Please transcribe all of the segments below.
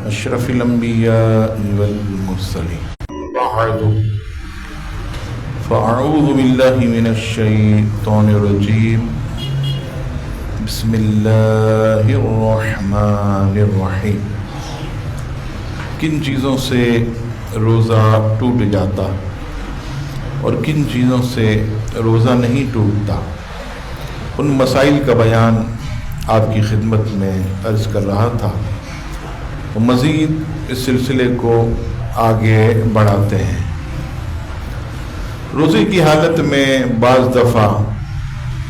أشرف الأنبياء والمرسلين بعد فأعوذ بالله من الشيطان الرجيم بسم الله الرحمن الرحیم۔ کن چیزوں سے روزہ ٹوٹ جاتا اور کن چیزوں سے روزہ نہیں ٹوٹتا، ان مسائل کا بیان آپ کی خدمت میں عرض کر رہا تھا۔ مزید اس سلسلے کو آگے بڑھاتے ہیں۔ روزے کی حالت میں بعض دفعہ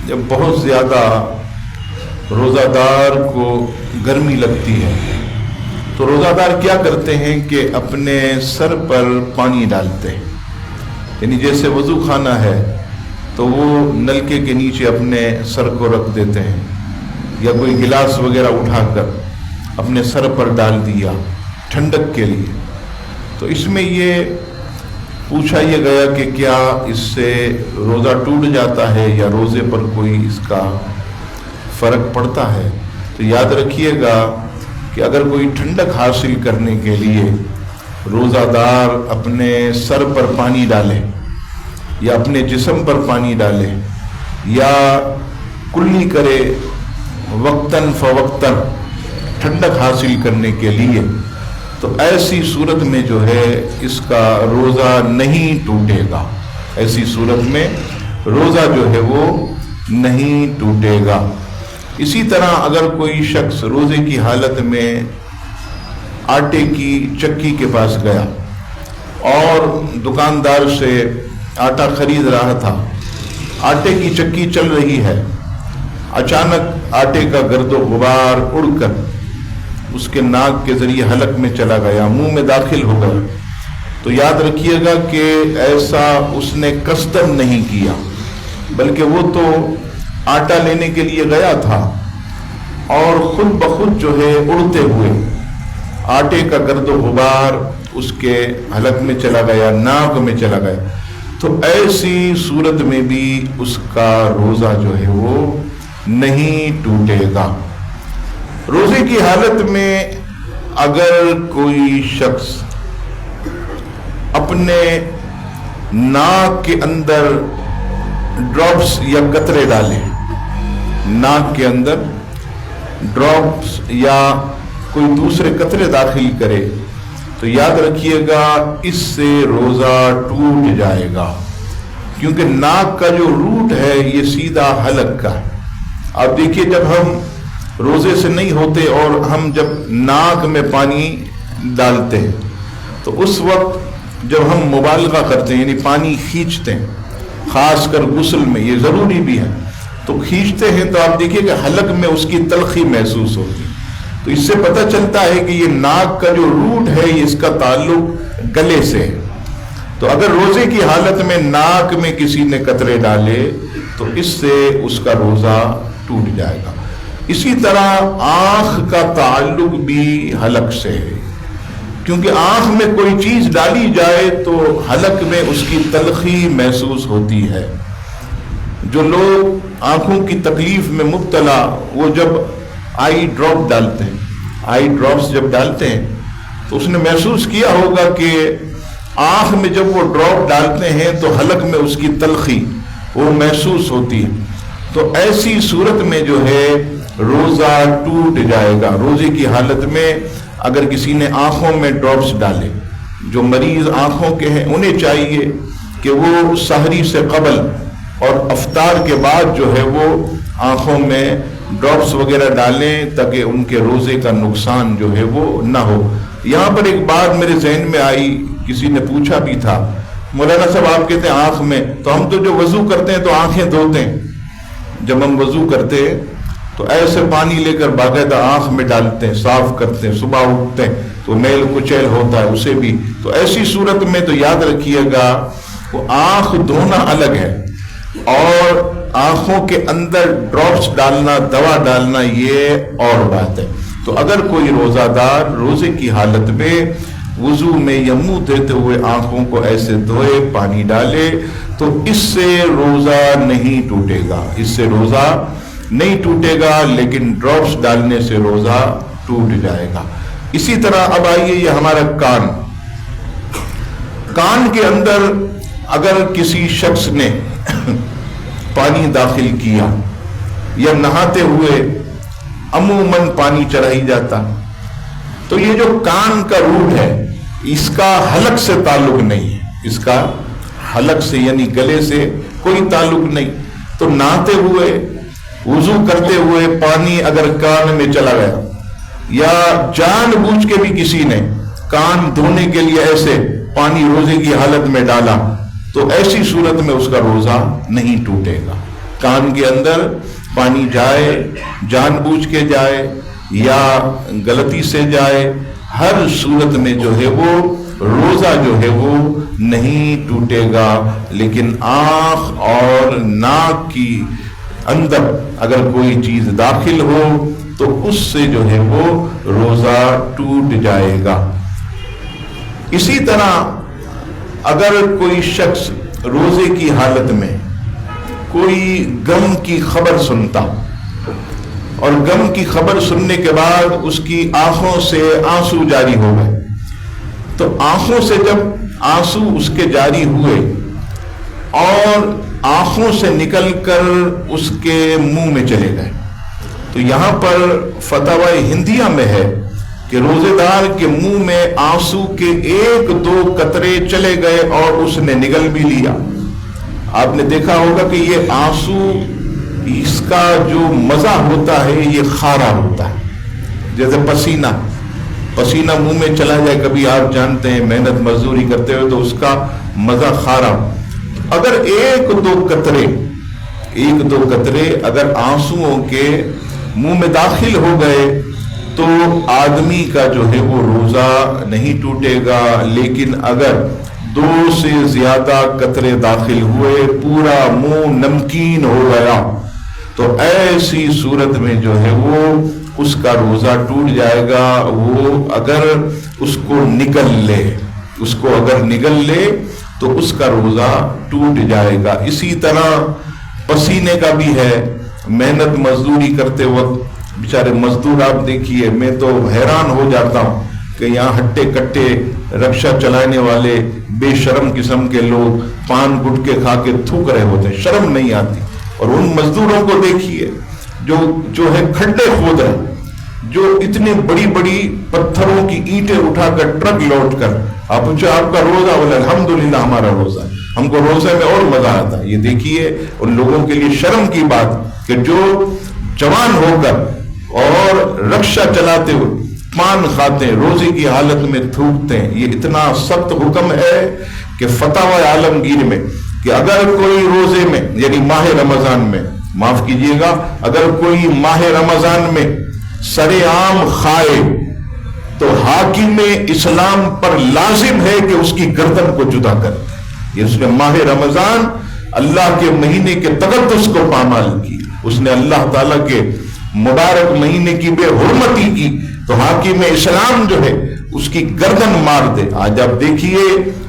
جب بہت زیادہ روزہ دار کو گرمی لگتی ہے تو روزہ دار کیا کرتے ہیں کہ اپنے سر پر پانی ڈالتے ہیں، یعنی جیسے وضو خانہ ہے تو وہ نلکے کے نیچے اپنے سر کو رکھ دیتے ہیں، یا کوئی گلاس وغیرہ اٹھا کر اپنے سر پر ڈال دیا ٹھنڈک کے لیے۔ تو اس میں یہ پوچھا یہ گیا کہ کیا اس سے روزہ ٹوٹ جاتا ہے یا روزے پر کوئی اس کا فرق پڑتا ہے؟ تو یاد رکھیے گا کہ اگر کوئی ٹھنڈک حاصل کرنے کے لیے روزہ دار اپنے سر پر پانی ڈالے یا اپنے جسم پر پانی ڈالے یا کلی کرے وقتاً فوقتاً ٹھنڈک حاصل کرنے کے لیے، تو ایسی صورت میں جو ہے اس کا روزہ نہیں ٹوٹے گا، ایسی صورت میں روزہ جو ہے وہ نہیں ٹوٹے گا۔ اسی طرح اگر کوئی شخص روزے کی حالت میں آٹے کی چکی کے پاس گیا اور دکاندار سے آٹا خرید رہا تھا، آٹے کی چکی چل رہی ہے، اچانک آٹے کا گرد و غبار اڑ کر اس کے ناک کے ذریعے حلق میں چلا گیا، منہ میں داخل ہو گیا، تو یاد رکھیے گا کہ ایسا اس نے قصدن نہیں کیا، بلکہ وہ تو آٹا لینے کے لیے گیا تھا اور خود بخود جو ہے اڑتے ہوئے آٹے کا گرد و غبار اس کے حلق میں چلا گیا، ناک میں چلا گیا، تو ایسی صورت میں بھی اس کا روزہ جو ہے وہ نہیں ٹوٹے گا۔ روزے کی حالت میں اگر کوئی شخص اپنے ناک کے اندر ڈراپس یا قطرے ڈالے، ناک کے اندر ڈراپس یا کوئی دوسرے قطرے داخل کرے، تو یاد رکھیے گا اس سے روزہ ٹوٹ جائے گا، کیونکہ ناک کا جو روٹ ہے یہ سیدھا حلق کا ہے۔ آپ دیکھیے جب ہم روزے سے نہیں ہوتے اور ہم جب ناک میں پانی ڈالتے ہیں تو اس وقت جب ہم مبالغہ کرتے ہیں، یعنی پانی کھینچتے ہیں، خاص کر غسل میں یہ ضروری بھی ہے، تو کھینچتے ہیں تو آپ دیکھیے کہ حلق میں اس کی تلخی محسوس ہوتی ہے، تو اس سے پتہ چلتا ہے کہ یہ ناک کا جو روٹ ہے اس کا تعلق گلے سے ہے۔ تو اگر روزے کی حالت میں ناک میں کسی نے قطرے ڈالے تو اس سے اس کا روزہ ٹوٹ جائے گا۔ اسی طرح آنکھ کا تعلق بھی حلق سے ہے، کیونکہ آنکھ میں کوئی چیز ڈالی جائے تو حلق میں اس کی تلخی محسوس ہوتی ہے۔ جو لوگ آنکھوں کی تکلیف میں مبتلا، وہ جب آئی ڈراپ ڈالتے ہیں، آئی ڈراپس جب ڈالتے ہیں تو اس نے محسوس کیا ہوگا کہ آنکھ میں جب وہ ڈراپ ڈالتے ہیں تو حلق میں اس کی تلخی وہ محسوس ہوتی ہے، تو ایسی صورت میں جو ہے روزہ ٹوٹ جائے گا۔ روزے کی حالت میں اگر کسی نے آنکھوں میں ڈراپس ڈالے، جو مریض آنکھوں کے ہیں انہیں چاہیے کہ وہ سحری سے قبل اور افطار کے بعد جو ہے وہ آنکھوں میں ڈراپس وغیرہ ڈالیں تاکہ ان کے روزے کا نقصان جو ہے وہ نہ ہو۔ یہاں پر ایک بات میرے ذہن میں آئی، کسی نے پوچھا بھی تھا، مولانا صاحب آپ کہتے ہیں آنکھ میں، تو ہم تو جو وضو کرتے ہیں تو آنکھیں دھوتے ہیں، جب ہم وضو کرتے ہیں تو ایسے پانی لے کر باقاعدہ آنکھ میں ڈالتے ہیں، صاف کرتے ہیں، صبح اٹھتے ہیں تو میل کچیل ہوتا ہے اسے بھی، تو ایسی صورت میں تو یاد رکھیے گا وہ آنکھ دھونا الگ ہے اور آنکھوں کے اندر ڈراپس ڈالنا، دوا ڈالنا، یہ اور بات ہے۔ تو اگر کوئی روزہ دار روزے کی حالت میں وضو میں یا منہ دیتے ہوئے آنکھوں کو ایسے دھوئے، پانی ڈالے، تو اس سے روزہ نہیں ٹوٹے گا، اس سے روزہ نہیں ٹوٹے گا، لیکن ڈراپس ڈالنے سے روزہ ٹوٹ جائے گا۔ اسی طرح اب آئیے یہ ہمارا کان کے اندر اگر کسی شخص نے پانی داخل کیا یا نہاتے ہوئے عموماً پانی چڑھا ہی جاتا، تو یہ جو کان کا روٹ ہے اس کا حلق سے تعلق نہیں ہے، اس کا حلق سے یعنی گلے سے کوئی تعلق نہیں. تو نہاتے ہوئے وضو کرتے ہوئے پانی اگر کان میں چلا گیا یا جان بوجھ کے بھی کسی نے کان دھونے کے لیے ایسے پانی روزے کی حالت میں ڈالا تو ایسی صورت میں اس کا روزہ نہیں ٹوٹے گا. کان کے اندر پانی جائے، جان بوجھ کے جائے یا غلطی سے جائے، ہر صورت میں جو ہے وہ روزہ جو ہے وہ نہیں ٹوٹے گا. لیکن آنکھ اور ناک کی اندر اگر کوئی چیز داخل ہو تو اس سے جو ہے وہ روزہ ٹوٹ جائے گا. اسی طرح اگر کوئی شخص روزے کی حالت میں کوئی غم کی خبر سنتا اور غم کی خبر سننے کے بعد اس کی آنکھوں سے آنسو جاری ہو گئے، تو آنکھوں سے جب آنسو اس کے جاری ہوئے اور آنکھوں سے نکل کر اس کے منہ میں چلے گئے، تو یہاں پر فتاوی ہندیہ میں ہے کہ روزے دار کے منہ میں آنسو کے 1-2 قطرے چلے گئے اور اس نے نگل بھی لیا. آپ نے دیکھا ہوگا کہ یہ آنسو اس کا جو مزہ ہوتا ہے یہ خارا ہوتا ہے، جیسے پسینہ منہ میں چلا جائے، کبھی آپ جانتے ہیں محنت مزدوری کرتے ہوئے تو اس کا مزہ خارا. اگر 1-2 قطرے اگر آنسوؤں کے منہ میں داخل ہو گئے تو آدمی کا جو ہے وہ روزہ نہیں ٹوٹے گا. لیکن اگر 2 سے زیادہ قطرے داخل ہوئے، پورا منہ نمکین ہو گیا، تو ایسی صورت میں جو ہے وہ اس کا روزہ ٹوٹ جائے گا. وہ اگر اس کو نگل لے تو اس کا روزہ ٹوٹ جائے گا. اسی طرح پسینے کا بھی ہے. محنت مزدوری کرتے وقت بیچارے مزدور آپ دیکھیے، میں تو حیران ہو جاتا ہوں کہ یہاں ہٹے کٹے رکشہ چلانے والے بے شرم قسم کے لوگ پان گٹکے کھا کے تھوک رہے ہوتے ہیں، شرم نہیں آتی. اور ان مزدوروں کو دیکھیے جو ہے کھڈے کھود رہے، جو اتنے بڑی بڑی پتھروں کی اینٹیں اٹھا کر ٹرک لوٹ کر، آپ پوچھو آپ کا روزہ؟ بولے الحمدللہ ہمارا روزہ، ہم کو روزے میں اور مزہ آتا ہے. یہ دیکھیے ان لوگوں کے لیے شرم کی بات کہ جو جوان ہو کر اور رکشہ چلاتے ہوئے پان کھاتے ہیں، روزے کی حالت میں تھوکتے ہیں. یہ اتنا سخت حکم ہے کہ فتاوی عالمگیر میں کہ اگر کوئی روزے میں یعنی ماہ رمضان میں، معاف کیجئے گا، اگر کوئی ماہ رمضان میں سرے عام کھائے تو حاکم اسلام پر لازم ہے کہ اس کی گردن کو جدا کر دے. اس نے ماہ رمضان اللہ کے مہینے کے تقدس کو پامال کی، اس نے اللہ تعالیٰ کے مبارک مہینے کی بے حرمتی کی، تو حاکم اسلام جو ہے اس کی گردن مار دے. آج آپ دیکھیے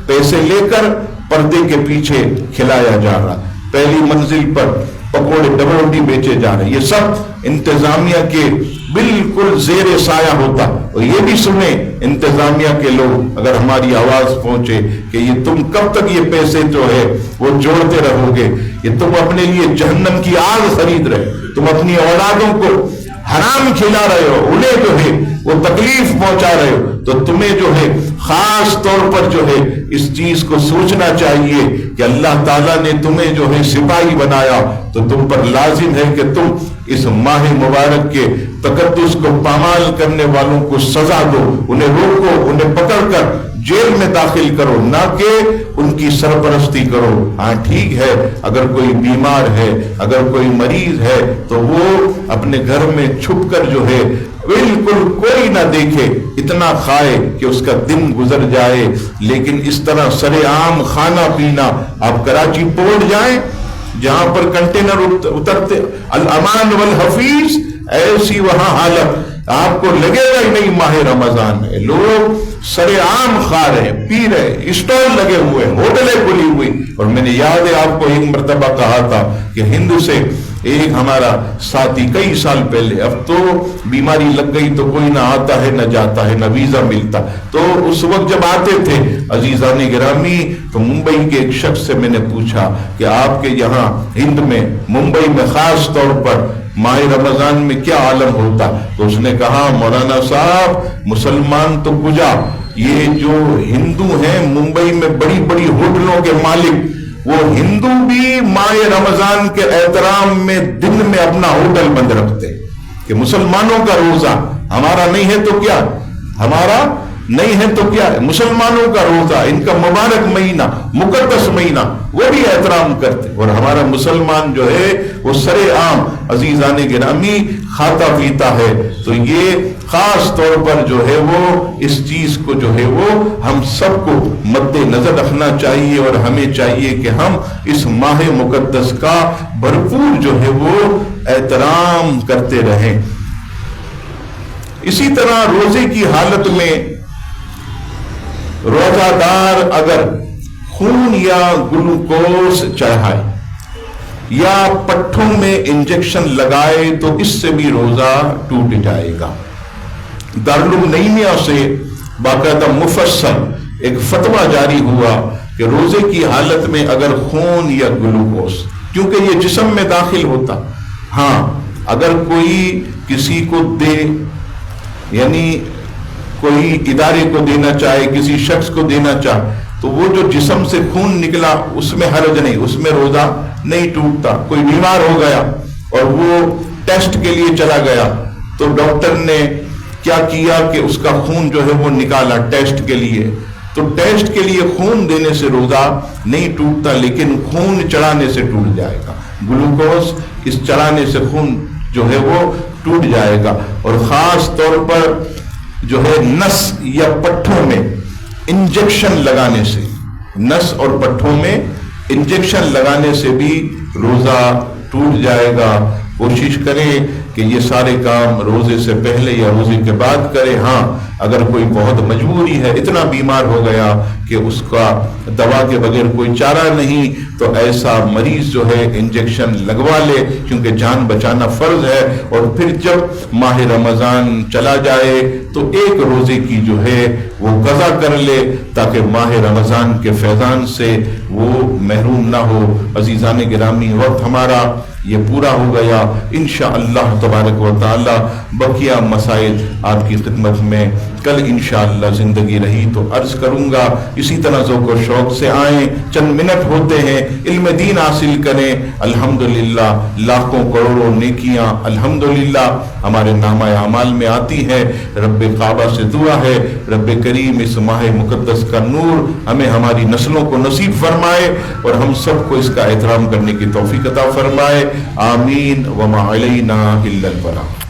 پیسے لے کر پردے کے پیچھے کھلایا جا رہا، پہلی منزل پر پکوڑے ڈبل روٹی بیچے جا رہے، یہ سب انتظامیہ کے بالکل زیر سایہ ہوتا. اور یہ بھی سنیں انتظامیہ کے لوگ، اگر ہماری آواز پہنچے کہ یہ تم کب تک یہ پیسے جو ہے وہ جوڑتے رہو گے، یہ تم اپنے لیے جہنم کی آگ خرید رہے، تم اپنی اولادوں کو حرام کھلا رہے ہو، انہیں جو ہے وہ تکلیف پہنچا رہے ہو، تو تمہیں جو ہے خاص طور پر جو ہے اس چیز کو سوچنا چاہیے کہ اللہ تعالیٰ نے تمہیں جو ہے سپاہی بنایا، تو تم پر لازم ہے کہ تم اس ماہ مبارک کے تقدس کو پامال کرنے والوں کو سزا دو، انہیں روکو، انہیں پکڑ کر جیل میں داخل کرو، نہ کہ ان کی سرپرستی کرو. ہاں ٹھیک ہے، اگر کوئی بیمار ہے، اگر کوئی مریض ہے تو وہ اپنے گھر میں چھپ کر جو ہے بالکل کوئی نہ دیکھے، اتنا کھائے کہ اس کا دن گزر جائے. لیکن اس طرح سرے عام کھانا پینا، آپ کراچی پورٹ جائیں جہاں پر کنٹینر اترتے، الامان والحفیظ، ایسی وہاں حالت آپ کو لگے گا ہی نہیں ماہ رمضان ہے. لوگ سرے عام کھا رہے، پی رہے، اسٹال لگے ہوئے، ہوٹلیں کھلی ہوئی. اور میں نے یاد ہے آپ کو ایک مرتبہ کہا تھا کہ ہند سے ایک ہمارا ساتھی کئی سال پہلے، اب تو بیماری لگ گئی تو کوئی نہ آتا ہے نہ جاتا ہے نہ ویزا ملتا، تو اس وقت جب آتے تھے عزیزان گرامی تو ممبئی کے ایک شخص سے میں نے پوچھا کہ آپ کے یہاں ہند میں ممبئی میں خاص طور پر ماہ رمضان میں کیا عالم ہوتا؟ تو اس نے کہا مولانا صاحب مسلمان تو کجا، یہ جو ہندو ہیں ممبئی میں بڑی بڑی ہوٹلوں کے مالک، وہ ہندو بھی ماہ رمضان کے احترام میں دن میں اپنا ہوٹل بند رکھتے کہ مسلمانوں کا روزہ، ہمارا نہیں ہے تو کیا، ہمارا نہیں ہے تو کیا ہے، مسلمانوں کا روزہ، ان کا مبارک مہینہ، مقدس مہینہ، وہ بھی احترام کرتے، اور ہمارا مسلمان جو ہے وہ سرے عام عزیزان گرامی کھاتا پیتا ہے۔ تو یہ خاص طور پر جو ہے وہ اس چیز کو جو ہے وہ ہم سب کو مد نظر رکھنا چاہیے، اور ہمیں چاہیے کہ ہم اس ماہ مقدس کا بھرپور جو ہے وہ احترام کرتے رہیں۔ اسی طرح روزے کی حالت میں روزہ دار اگر خون یا گلوکوز چڑھائے یا پٹھوں میں انجیکشن لگائے تو اس سے بھی روزہ ٹوٹ جائے گا۔ دارالعلوم نعیمیہ سے باقاعدہ مفصل ایک فتویٰ جاری ہوا کہ روزے کی حالت میں اگر خون یا گلوکوز، کیونکہ یہ جسم میں داخل ہوتا، ہاں اگر کوئی کسی کو دے، یعنی کوئی ادارے کو دینا چاہے، کسی شخص کو دینا چاہے، تو وہ جو جسم سے خون نکلا اس میں حرج نہیں، اس میں روزہ نہیں ٹوٹتا۔ کوئی بیمار ہو گیا اور وہ ٹیسٹ کے لیے چلا گیا تو ڈاکٹر نے کیا کیا کہ اس کا خون جو ہے وہ نکالا ٹیسٹ کے لیے، تو ٹیسٹ کے لیے خون دینے سے روزہ نہیں ٹوٹتا، لیکن خون چڑھانے سے ٹوٹ جائے گا، گلوکوز اس چڑھانے سے خون جو ہے وہ ٹوٹ جائے گا۔ اور خاص طور پر جو ہے نس یا پٹھوں میں انجیکشن لگانے سے، نس اور پٹھوں میں انجیکشن لگانے سے بھی روزہ ٹوٹ جائے گا۔ کوشش کریں کہ یہ سارے کام روزے سے پہلے یا روزے کے بعد کریں۔ ہاں اگر کوئی بہت مجبوری ہے، اتنا بیمار ہو گیا کہ اس کا دوا کے بغیر کوئی چارہ نہیں، تو ایسا مریض جو ہے انجیکشن لگوا لے، کیونکہ جان بچانا فرض ہے۔ اور پھر جب ماہ رمضان چلا جائے تو ایک روزے کی جو ہے وہ قضا کر لے تاکہ ماہ رمضان کے فیضان سے وہ محروم نہ ہو۔ عزیزان گرامی وقت ہمارا یہ پورا ہو گیا، انشاءاللہ تبارک و تعالی بقیہ مسائل آپ کی خدمت میں کل انشاءاللہ زندگی رہی تو عرض کروں گا۔ اسی طرح ذوق و شوق سے آئیں، چند منٹ ہوتے ہیں، علم دین حاصل کریں۔ الحمدللہ لاکھوں کروڑوں نیکیاں الحمدللہ ہمارے نامہ اعمال میں آتی ہے۔ رب کعبہ سے دعا ہے رب کریم اس ماہ مقدس کا نور ہمیں ہماری نسلوں کو نصیب فرمائے اور ہم سب کو اس کا احترام کرنے کی توفیق عطا فرمائے۔ آمین وما علینا الا البلاغ۔